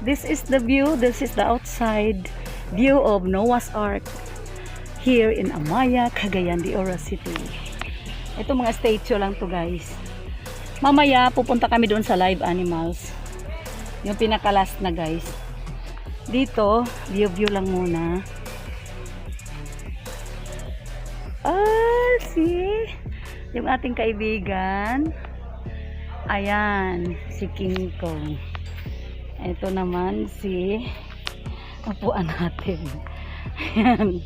This is the view. This is the outside view of Noah's Ark here in Amaya, Cagayan de Oro City. Ito mga statue lang to guys. Mamaya pupunta kami doon sa live animals. Yung pinaka-last na guys. Dito, view lang muna. Ah, see? Yung ating kaibigan. Ayan, si King Kong. Ito naman si upuan natin. Ayan.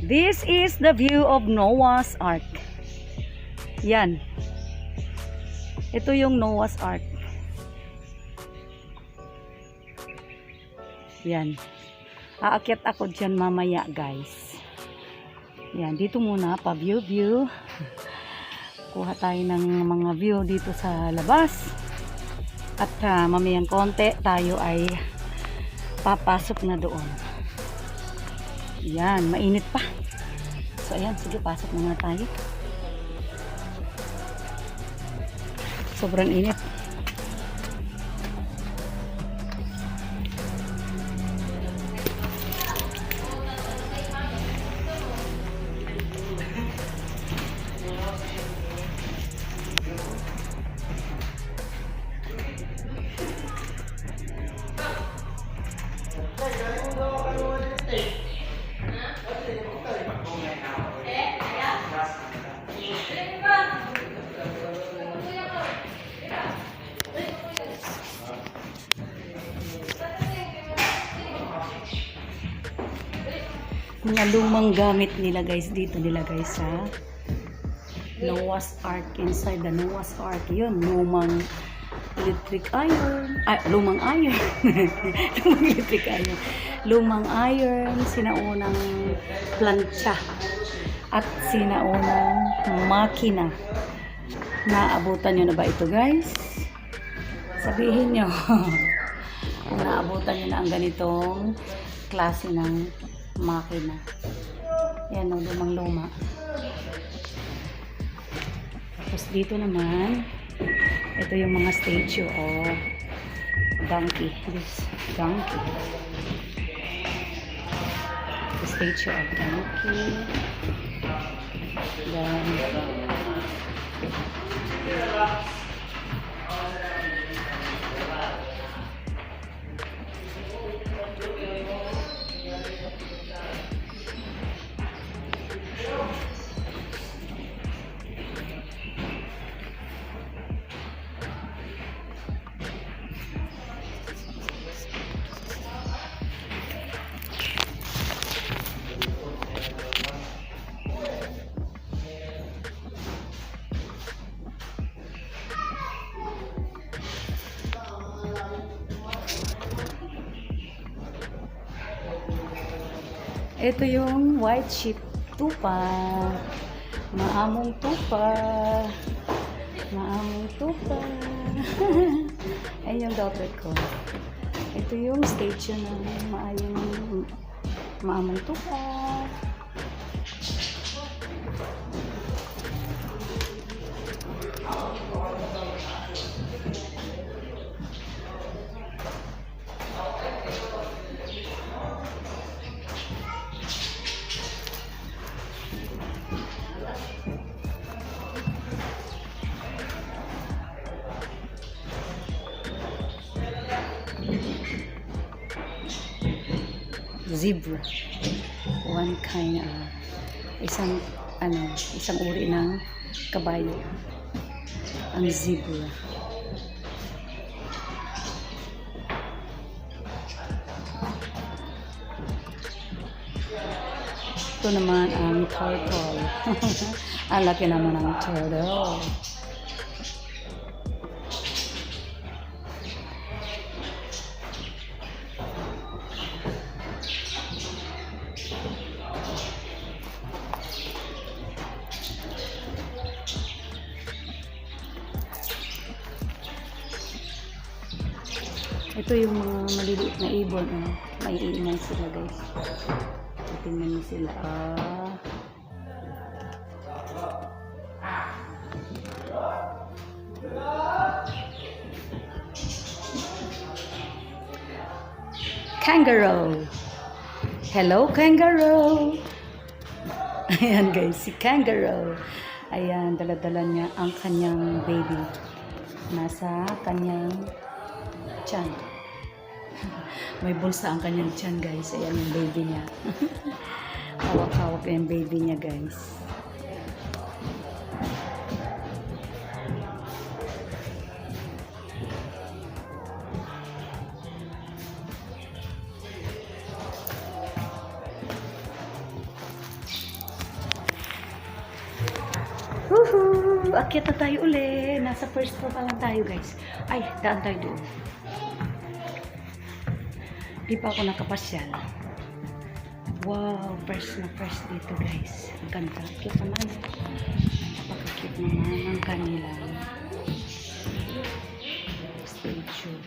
This is the view of Noah's Ark. Yan. Ito yung Noah's Ark. Yan. Aakyat ako dyan mamaya guys. Yan. Dito muna pa view. Kuha tayo ng mga view dito sa labas. At mamayang konti tayo ay papasok na doon. Yan. Mainit pa. So ayan. Sige, pasok na tayo. Sobrang init. Mga lumang gamit nila guys, dito nilagay sa Noah's Ark. Inside the Noah's Ark, yun, lumang electric iron, lumang iron lumang electric iron, lumang iron, sinaunang plancha at sinaunang makina. Naabutan nyo na ba ito guys? Sabihin nyo kung naabutan nyo na ang ganitong klase ng makina. Yan o, lumang-luma. Tapos dito naman, ito yung mga statue of donkey. This donkey. The statue of donkey. Then, ito yung white sheep tupa. Maamong tupa. Maamong tupa. Ayun yung daughter ko. Ito yung statue ng maamong tupa. Zebra. One kind isang uri ng kabayo. Ang zebra. Ito naman ang turtle. Ang laki naman ng turtle. Ito yung mga maliliit na ibon. Maiingay sila guys. Tingnan niyo sila. kangaroo. Hello, kangaroo. Ayan guys, si kangaroo. Ayan, dala-dala niya ang kanyang baby. Nasa kanyang tiyan. May bulsa ang kanyang tiyan guys. Ayan yung baby niya. Hawak-hawak yung baby niya guys. Woohoo! Akyat na tayo uli. Nasa first floor pa lang tayo guys. Ay, daan tayo doon. Di pa ako nakapasyal. Wow, first na first dito guys. Ang ganda. Cute naman. Napaka-cute naman ang kanilang statue.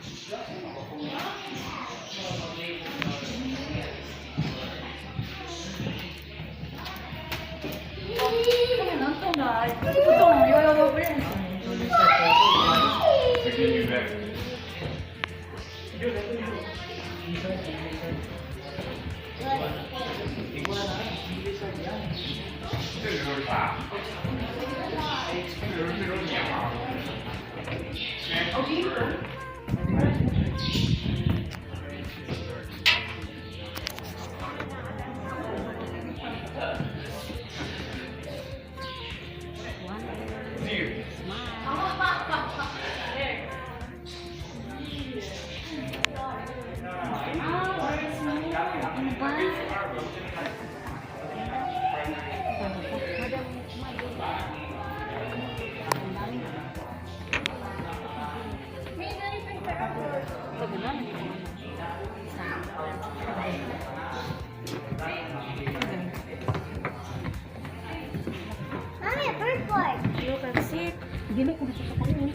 Mami, bird boy. Look at it. Dili ko sa kapalin.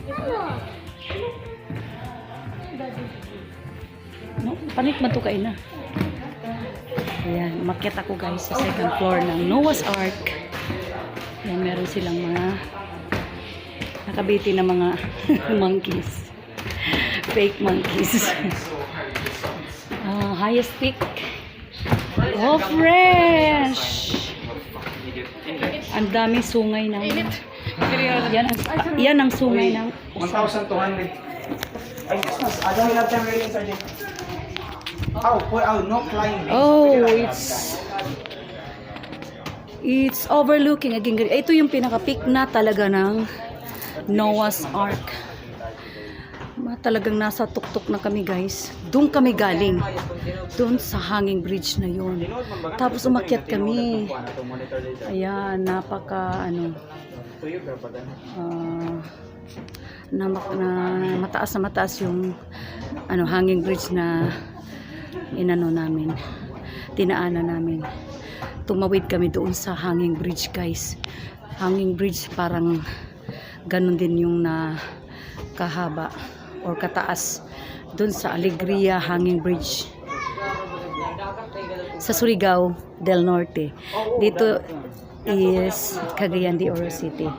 No, panik man to kain na. Ayan, umakyat ako guys sa second floor ng Noah's Ark. Ayan, meron silang mga nakabiti na mga monkeys. Fake monkeys. Highest peak. Oh, fresh! Ang daming sungay ng... Yan ang sungay ng... 1,200. Ay, Christmas. I don't have time really, Sergeant. Oh, no flying. Oh, it's overlooking again. Ito yung pinaka-peak na talaga ng Noah's Ark. Talagang nasa tuktok na kami guys. Doon kami galing. Doon sa hanging bridge na yun. Tapos umakyat kami. Ayan, napaka na mataas yung hanging bridge na namin. Tinaanan namin. Tumawid kami doon sa hanging bridge guys. Hanging bridge parang ganun din yung na kahaba or kataas doon sa Alegria Hanging Bridge sa Surigao del Norte. Dito is Cagayan de Oro City.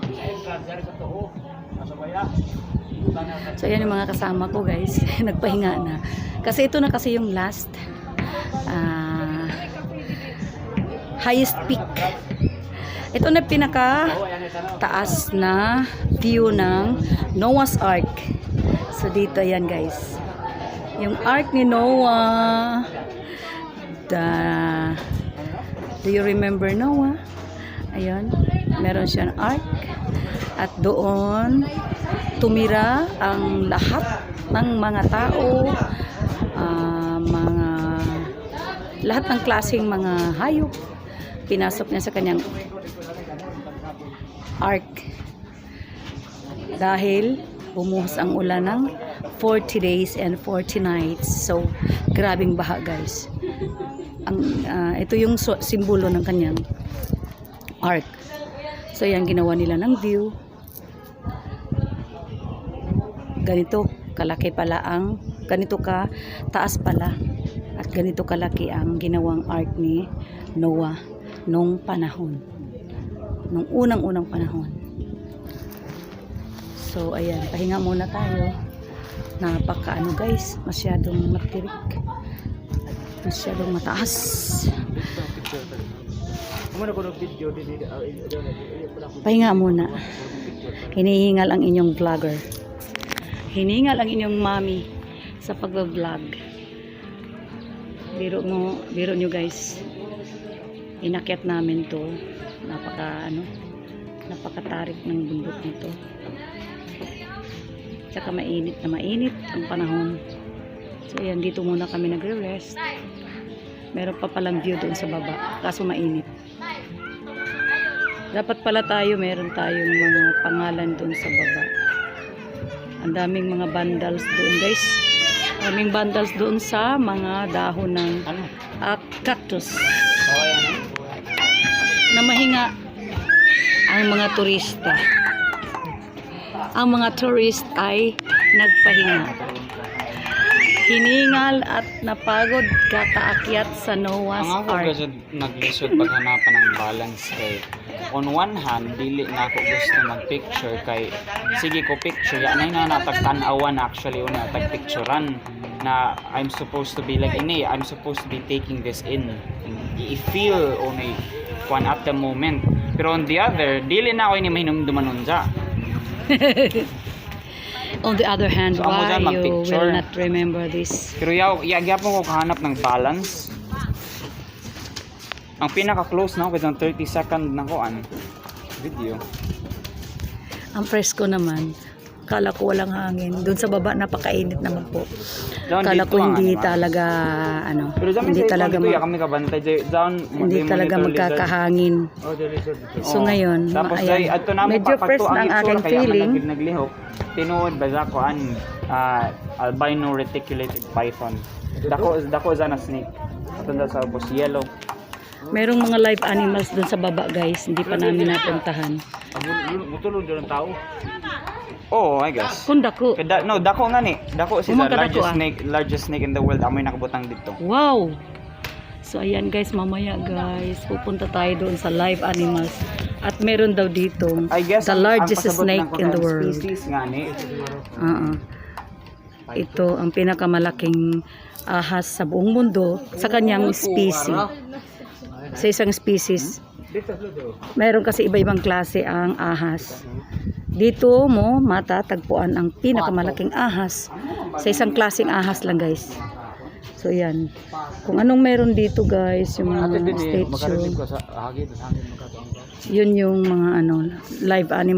So yan yung mga kasama ko guys. Nagpahinga na kasi ito na kasi yung last highest peak. Ito na pinaka taas na view ng Noah's Ark. So dito yan guys. Yung Ark ni Noah. Do you remember Noah? Ayun. Meron siyang Ark. At doon tumira ang lahat ng mga tao, lahat ng klaseng mga hayop. Pinasok niya sa kanyang Ark. Dahil bumuhos ang ulan ng 40 days and 40 nights. So, grabing baha guys. Ito yung simbolo ng kanyang Ark. So, yan ginawa nila ng view. Ganito kalaki pala ganito ka taas pala. At ganito kalaki ang ginawang Ark ni Noah nung panahon. Nung unang-unang panahon. So, ayan. Pahinga muna tayo. Napaka guys. Masyadong matirik. Masyadong mataas. Pahinga muna. Hinihingal ang inyong vlogger. Hinihingal ang inyong mami sa pag-vlog. Biro nyo guys. Inakyat namin to. Napakatarik ng bundok nito. Tsaka mainit na mainit ang panahon. So ayan, dito muna kami nagre-rest. Meron pa palang view doon sa baba, kaso mainit. Dapat pala meron tayong mga pangalan doon sa baba. Ang daming mga vandals doon guys. Daming vandals doon sa mga dahon ng cactus. Na mahinga ang mga turista. Ang mga tourist ay nagpahinga. Hiningal at napagod kakaakyat sa Noah's Ang ako Ark. kasi naglisod paghanapan ng balance kay on one hand dili na ako gusto mag-picture kay sige ko picture ya na natagtan-awan actually una tag-picturean na I'm supposed to be like I'm supposed to be taking this in i-feel only one at the moment pero on the other dili na ako ini mahinumduman unsa. On the other hand, So, amo why dyan you mag-picture. will not remember this? Pero gyapon ko kahanap ng balance. Ang pinaka-close na ako with 30 second na video. Ang presko naman, kala ko walang hangin. Doon sa baba, napakainit naman po. Down Kala dito ko ang hindi ano, talaga, Pero hindi talaga, kami kabantay down hindi talaga magkakahangin. Oh, the lizard. So ngayon, tapos ayan, day adto na mo medyo fresh na ang aking feeling. Naglihok. Tinuod ba sa ko albino reticulated python. Dako za na snake. Tanda sa ubos yellow. Merong mga live animals doon sa baba guys, hindi pa namin napuntahan. Mutulog doon tao. Oh, I guess. Kung dako. Dako nga ni. Dako si the Kumang kadako, largest snake in the world. Amoy nakabutang dito. Wow! So ayan guys, mamaya guys, pupunta tayo doon sa live animals. At meron daw dito I guess the largest ang pasabot snake ng in the world. Species nga ni. Ito ang pinakamalaking ahas sa buong mundo sa kanyang species. Sa isang species. Meron kasi iba-ibang klase ang ahas. Dito mo matatagpuan ang pinakamalaking ahas. Sa isang klaseng ahas lang guys. So yan. Kung anong meron dito guys, yung mga statue. Yun yung mga live animals.